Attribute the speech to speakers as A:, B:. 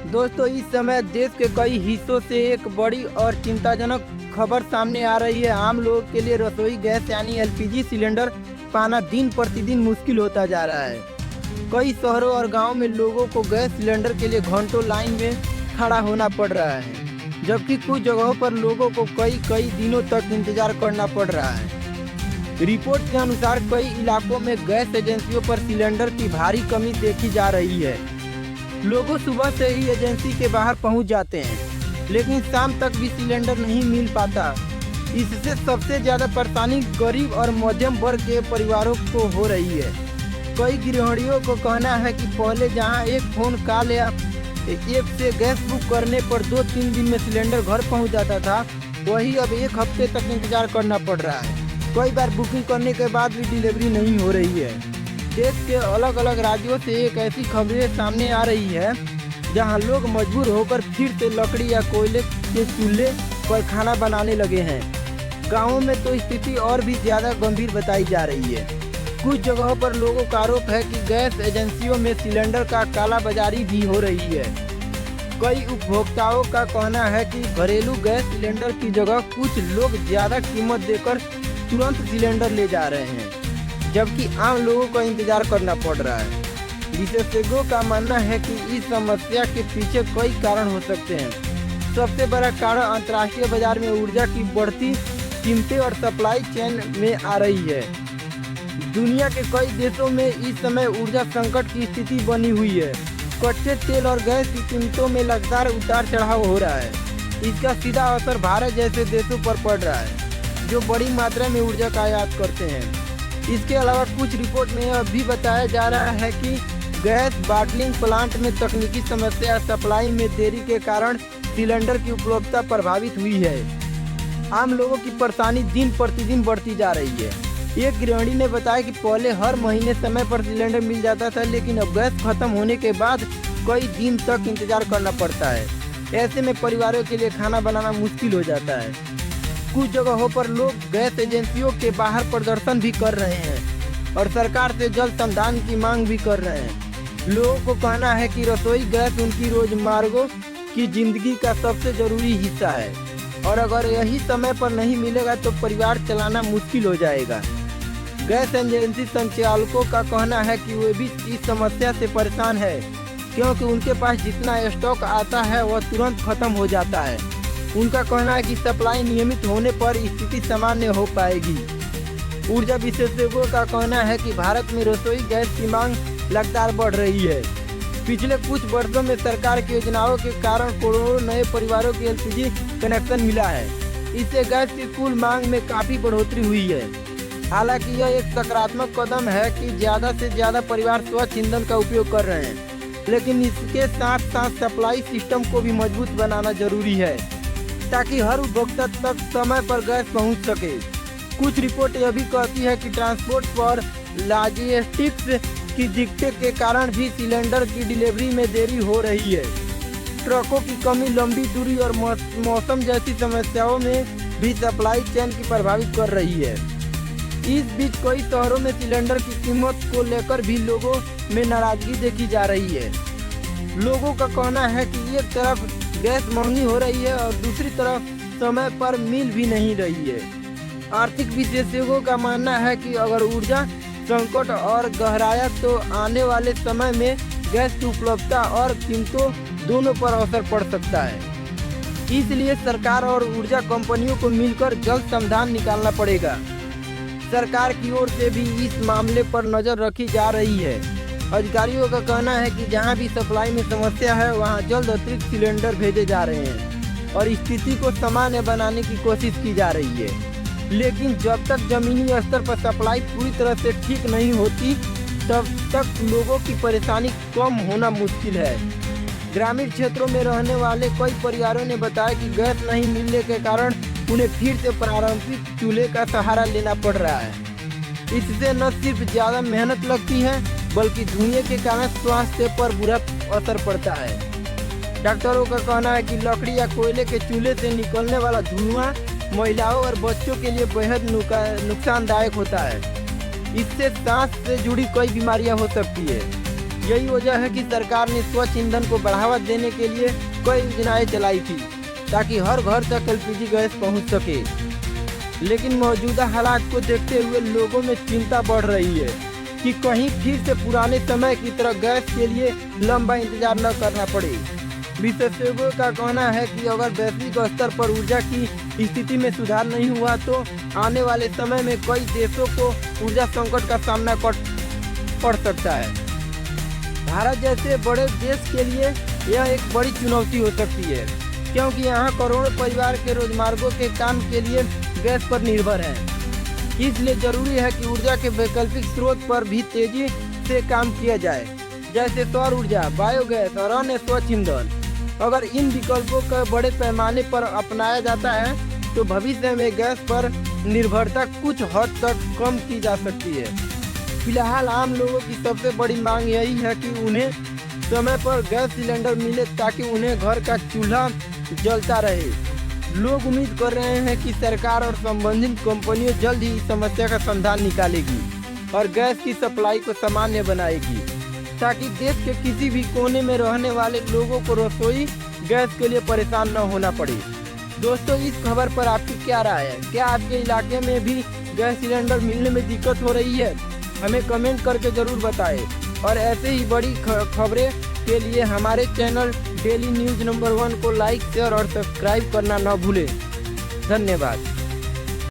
A: दोस्तों, इस समय देश के कई हिस्सों से एक बड़ी और चिंताजनक खबर सामने आ रही है। आम लोगों के लिए रसोई गैस यानी एलपीजी सिलेंडर पाना दिन प्रतिदिन मुश्किल होता जा रहा है। कई शहरों और गांवों में लोगों को गैस सिलेंडर के लिए घंटों लाइन में खड़ा होना पड़ रहा है, जबकि कुछ जगहों पर लोगों को कई दिनों तक इंतजार करना पड़ रहा है। रिपोर्ट के अनुसार कई इलाकों में गैस एजेंसियों पर सिलेंडर की भारी कमी देखी जा रही है। लोगों सुबह से ही एजेंसी के बाहर पहुंच जाते हैं, लेकिन शाम तक भी सिलेंडर नहीं मिल पाता। इससे सबसे ज़्यादा परेशानी गरीब और मध्यम वर्ग के परिवारों को हो रही है। कई गृहिणियों को कहना है कि पहले जहां एक फ़ोन कॉल या ऐप से गैस बुक करने पर 2-3 दिन में सिलेंडर घर पहुंच जाता था, वही अब एक हफ्ते तक इंतजार करना पड़ रहा है। कई बार बुकिंग करने के बाद भी डिलीवरी नहीं हो रही है। देश के अलग अलग राज्यों से एक ऐसी खबरें सामने आ रही है जहां लोग मजबूर होकर फिर से लकड़ी या कोयले के चूल्हे पर खाना बनाने लगे हैं। गांवों में तो स्थिति और भी ज़्यादा गंभीर बताई जा रही है। कुछ जगहों पर लोगों का आरोप है कि गैस एजेंसियों में सिलेंडर का कालाबाजारी भी हो रही है। कई उपभोक्ताओं का कहना है कि घरेलू गैस सिलेंडर की जगह कुछ लोग ज़्यादा कीमत देकर तुरंत सिलेंडर ले जा रहे हैं, जबकि आम लोगों को इंतजार करना पड़ रहा है। विशेषज्ञों का मानना है कि इस समस्या के पीछे कई कारण हो सकते हैं। सबसे बड़ा कारण अंतर्राष्ट्रीय बाजार में ऊर्जा की बढ़ती कीमतें और सप्लाई चेन में आ रही है। दुनिया के कई देशों में इस समय ऊर्जा संकट की स्थिति बनी हुई है। कच्चे तेल और गैस की कीमतों में लगातार उतार चढ़ाव हो रहा है। इसका सीधा असर भारत जैसे देशों पर पड़ रहा है, जो बड़ी मात्रा में ऊर्जा का आयात करते हैं। इसके अलावा कुछ रिपोर्ट में यह भी बताया जा रहा है कि गैस बॉटलिंग प्लांट में तकनीकी समस्या सप्लाई में देरी के कारण सिलेंडर की उपलब्धता प्रभावित हुई है। आम लोगों की परेशानी दिन प्रतिदिन बढ़ती जा रही है। एक गृहिणी ने बताया कि पहले हर महीने समय पर सिलेंडर मिल जाता था, लेकिन अब गैस खत्म होने के बाद कई दिन तक इंतजार करना पड़ता है। ऐसे में परिवारों के लिए खाना बनाना मुश्किल हो जाता है। कुछ जगहों पर लोग गैस एजेंसियों के बाहर प्रदर्शन भी कर रहे हैं और सरकार से जल्द समाधान की मांग भी कर रहे हैं। लोगों को कहना है कि रसोई गैस उनकी रोजमर्रा की जिंदगी का सबसे जरूरी हिस्सा है, और अगर यही समय पर नहीं मिलेगा तो परिवार चलाना मुश्किल हो जाएगा। गैस एजेंसी संचालकों का कहना है कि वे भी इस समस्या से परेशान है, क्योंकि उनके पास जितना स्टॉक आता है वह तुरंत खत्म हो जाता है। उनका कहना है कि सप्लाई नियमित होने पर स्थिति सामान्य हो पाएगी। ऊर्जा विशेषज्ञों का कहना है कि भारत में रसोई गैस की मांग लगातार बढ़ रही है। पिछले कुछ वर्षों में सरकार की योजनाओं के कारण करोड़ों नए परिवारों को एलपीजी कनेक्शन मिला है। इससे गैस की कुल मांग में काफ़ी बढ़ोतरी हुई है। हालांकि यह एक सकारात्मक कदम है कि ज़्यादा से ज़्यादा परिवार स्वच्छ ईंधन का उपयोग कर रहे हैं, लेकिन इसके साथ साथ सप्लाई सिस्टम को भी मजबूत बनाना जरूरी है, ताकि हर उपभोक्ता तक समय पर गैस पहुंच सके। कुछ रिपोर्ट यह भी कहती है कि ट्रांसपोर्ट और लॉजिस्टिक्स की दिक्कत के कारण भी सिलेंडर की डिलीवरी में देरी हो रही है। ट्रकों की कमी, लंबी दूरी और मौसम जैसी समस्याओं में भी सप्लाई चेन की प्रभावित कर रही है। इस बीच कई शहरों में सिलेंडर की कीमत को लेकर भी लोगों में नाराजगी देखी जा रही है। लोगों का कहना है कि एक तरफ गैस महंगी हो रही है और दूसरी तरफ समय पर मिल भी नहीं रही है। आर्थिक विशेषज्ञों का मानना है कि अगर ऊर्जा संकट और गहराया तो आने वाले समय में गैस की उपलब्धता और कीमतों दोनों पर असर पड़ सकता है। इसलिए सरकार और ऊर्जा कंपनियों को मिलकर जल्द समाधान निकालना पड़ेगा। सरकार की ओर से भी इस मामले पर नज़र रखी जा रही है। अधिकारियों का कहना है कि जहां भी सप्लाई में समस्या है वहां जल्द अतिरिक्त सिलेंडर भेजे जा रहे हैं और स्थिति को सामान्य बनाने की कोशिश की जा रही है। लेकिन जब तक जमीनी स्तर पर सप्लाई पूरी तरह से ठीक नहीं होती, तब तक लोगों की परेशानी कम होना मुश्किल है। ग्रामीण क्षेत्रों में रहने वाले कई परिवारों ने बताया कि गैस नहीं मिलने के कारण उन्हें फिर से पारंपरिक चूल्हे का सहारा लेना पड़ रहा है। इससे न सिर्फ ज़्यादा मेहनत लगती है, बल्कि धुएं के कारण स्वास्थ्य पर बुरा असर पड़ता है। डॉक्टरों का कहना है कि लकड़ी या कोयले के चूल्हे से निकलने वाला धुआं महिलाओं और बच्चों के लिए बेहद नुकसानदायक होता है। इससे सांस से जुड़ी कई बीमारियां हो सकती है। यही वजह है कि सरकार ने स्वच्छ ईंधन को बढ़ावा देने के लिए कई योजनाएं चलाई थी ताकि हर घर तक एलपीजी गैस पहुंच सके। लेकिन मौजूदा हालात को देखते हुए लोगों में चिंता बढ़ रही है कि कहीं फिर से पुराने समय की तरह गैस के लिए लंबा इंतजार न करना पड़े। विशेषज्ञों का कहना है कि अगर वैश्विक स्तर पर ऊर्जा की स्थिति में सुधार नहीं हुआ तो आने वाले समय में कई देशों को ऊर्जा संकट का सामना पड़ सकता है। भारत जैसे बड़े देश के लिए यह एक बड़ी चुनौती हो सकती है, क्योंकि यहाँ करोड़ों परिवार के रोजमर्रा के काम के लिए गैस पर निर्भर है। इसलिए जरूरी है कि ऊर्जा के वैकल्पिक स्रोत पर भी तेजी से काम किया जाए, जैसे सौर ऊर्जा, बायोगैस और अन्य स्वच्छ ईंधन। अगर इन विकल्पों का बड़े पैमाने पर अपनाया जाता है तो भविष्य में गैस पर निर्भरता कुछ हद तक कम की जा सकती है। फिलहाल आम लोगों की सबसे बड़ी मांग यही है कि उन्हें समय पर गैस सिलेंडर मिले ताकि उन्हें घर का चूल्हा जलता रहे। लोग उम्मीद कर रहे हैं कि सरकार और संबंधित कंपनियां जल्द ही इस समस्या का समाधान निकालेगी और गैस की सप्लाई को सामान्य बनाएगी, ताकि देश के किसी भी कोने में रहने वाले लोगों को रसोई गैस के लिए परेशान न होना पड़े। दोस्तों, इस खबर पर आपकी क्या राय है? क्या आपके इलाके में भी गैस सिलेंडर मिलने में दिक्कत हो रही है? हमें कमेंट करके जरूर बताएं और ऐसे ही बड़ी खबरें के लिए हमारे चैनल डेली न्यूज नंबर 1 को लाइक, शेयर और सब्सक्राइब करना न भूलें। धन्यवाद।